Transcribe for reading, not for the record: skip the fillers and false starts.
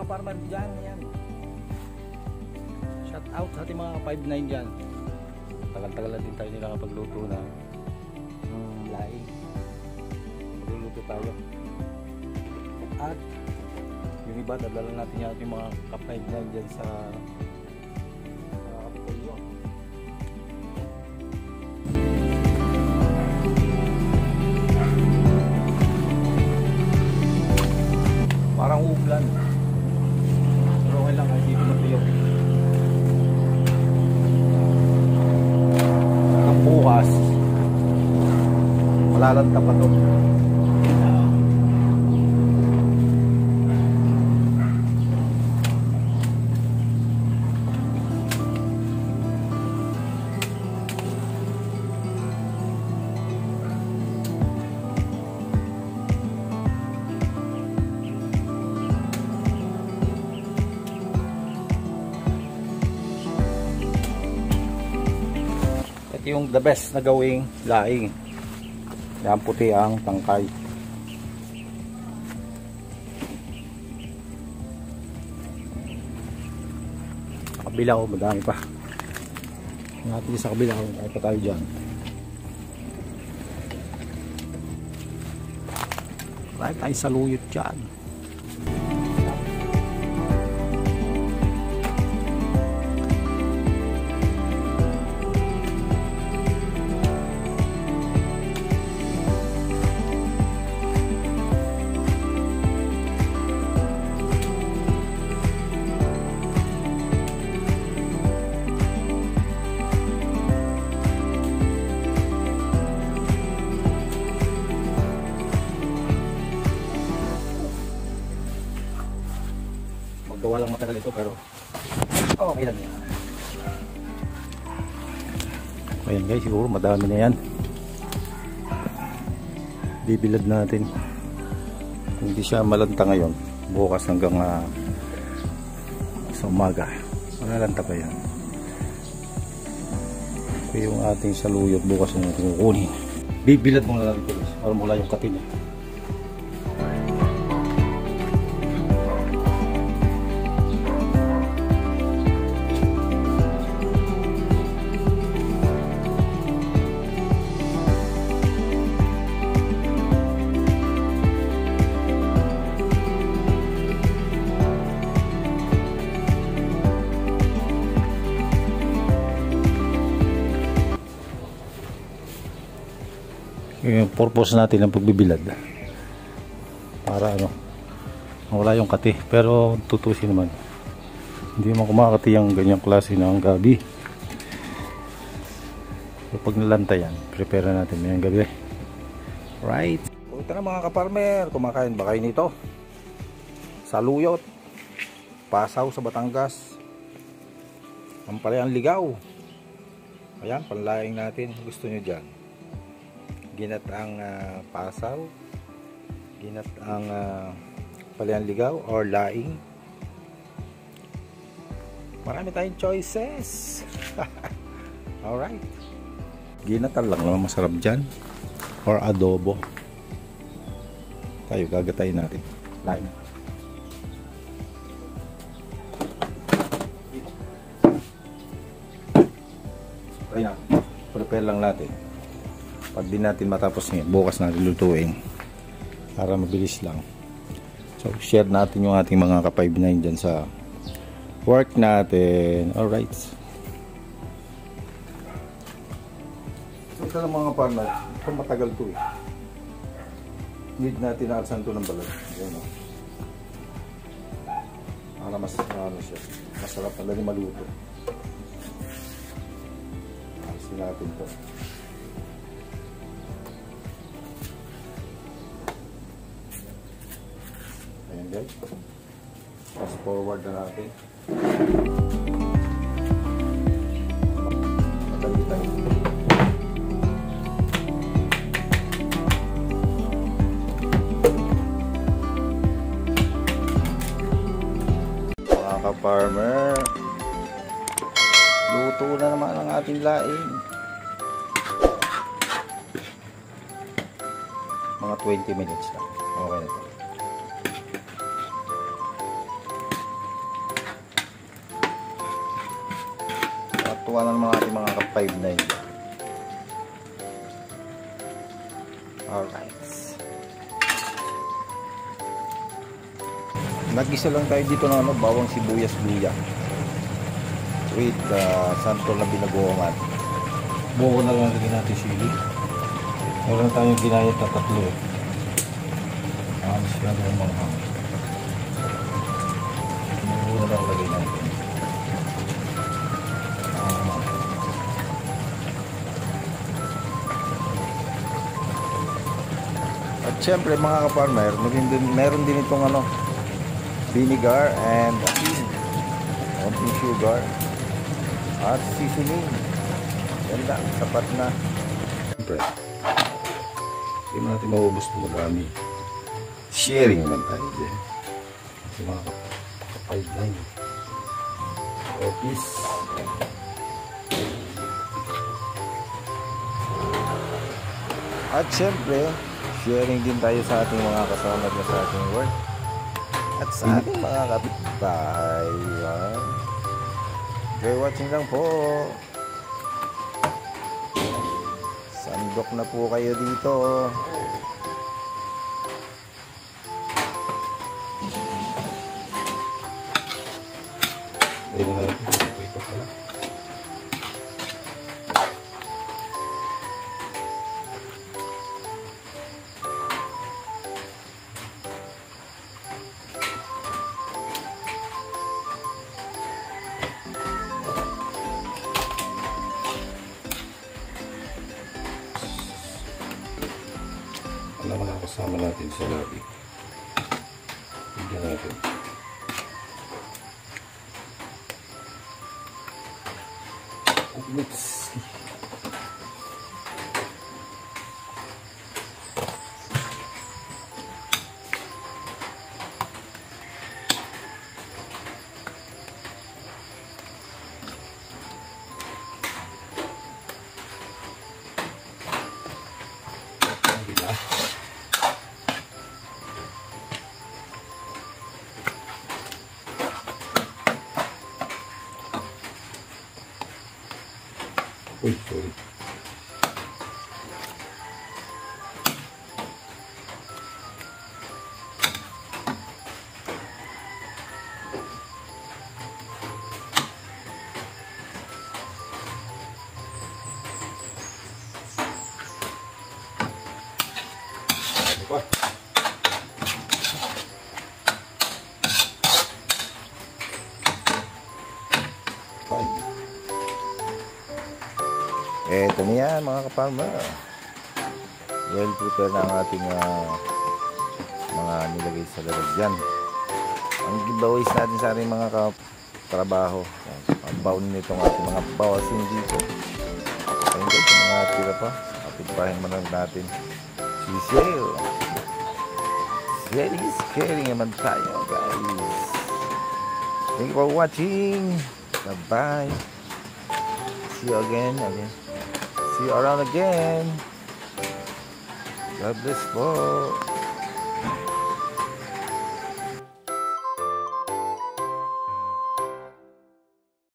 kaparmer dyan. Ayan. Shout out sa ating mga 5'9 dyan. Tagal-tagal na din tayo nila kapagluto na laing. Magluluto tayo. At yung iba, dadala natin yan yung mga ka-5'9 dyan sa Kapitolyo. Parang uglan. Pero okay lang, hindi matuyo. Ang bukas, malalanta pa to. Yung the best na gawing laing. Yan puti ang tangkay. Sa kabila ko madami pa. Natin sa kabila ko ay pa tayo dyan. Marami tayong saluyot dyan. Gawa lang matagal ito pero okay lang yan. Ayan guys, siguro madami na yan. Bibilad natin. Kung hindi siya malanta ngayon, bukas hanggang sa umaga, malalanta pa yan. Ito yung ating saluyot, bukas yung ating kukunin. Bibilad mo na lang ito guys, para mula yung katin. Yung purpose natin ng pagbibilad para wala yung kati, pero tutusin naman hindi mo kumakati yung ganyang klase ng gabi. So, pag nalanta yan, prepare natin ngayong gabi, right? Ito na mga kaparmer, kumakain ba kayo nito? Saluyot, pasaw sa Batangas, ang palayang ligaw. Ayan, panlaing natin, gusto nyo dyan. Ginataang pasaw, ginataang palayang ligaw or laing. Marami tayong choices. Alright, ginatan lang naman masarap dyan or adobo. Tayo gagatayin natin laing. Ayan, prepare lang natin. Pag di natin matapos ngayon, bukas natin lutuin para mabilis lang. So share natin yung ating mga ka-5'9 dyan sa work natin. Alright, so ito lang mga partner, ito matagal to eh. Need natin na alsan to ng balat. Ayan, para mas siya, masarap na rin maluto. Alsin natin to. Ayan guys, fast forward na natin. Madali tayo. Mga ka-farmer, luto na naman ang ating laing. Mga 20 minutes lang, okay na ito. Tuwa na naman ating mga ka-5-9. Alright. Nag-isa lang tayo dito ng bawang sibuyas luya with santol na binagoongan. Buo na lang lagyan natin sili. Meron tayong ginayat na tatlo. Alis na lang mga hangin. Buo na lang lagyan natin. At syempre mga ka-farmer, meron din itong vinegar and asin, konting sugar at seasoning. Yan lang, sapat na. Siyempre hindi natin maubos ito marami. Sharing naman tayo dyan sa mga kapay-line. Office. At syempre sharing din tayo sa ating mga kasama na sa ating work at sa ating mga kapitbahay. Enjoy watching lang po. Sandok na po kayo dito. Ano mga kasama natin sa lobby. Tignan natin. Oops. Uy, sorry. Apa? Eto na yan mga ka-farmer. Well prepared na ang ating mga nilagay sa lalagyan. Ang giveaways natin sa ating mga katrabaho. Ang baon nitong ating mga bawasin dito. Ayun guys, yung mga tira pa. Kapitbahin man lang natin. Sisel. Sharing naman tayo guys. Thank you for watching. Bye-bye. See you again. See you around again. God bless po.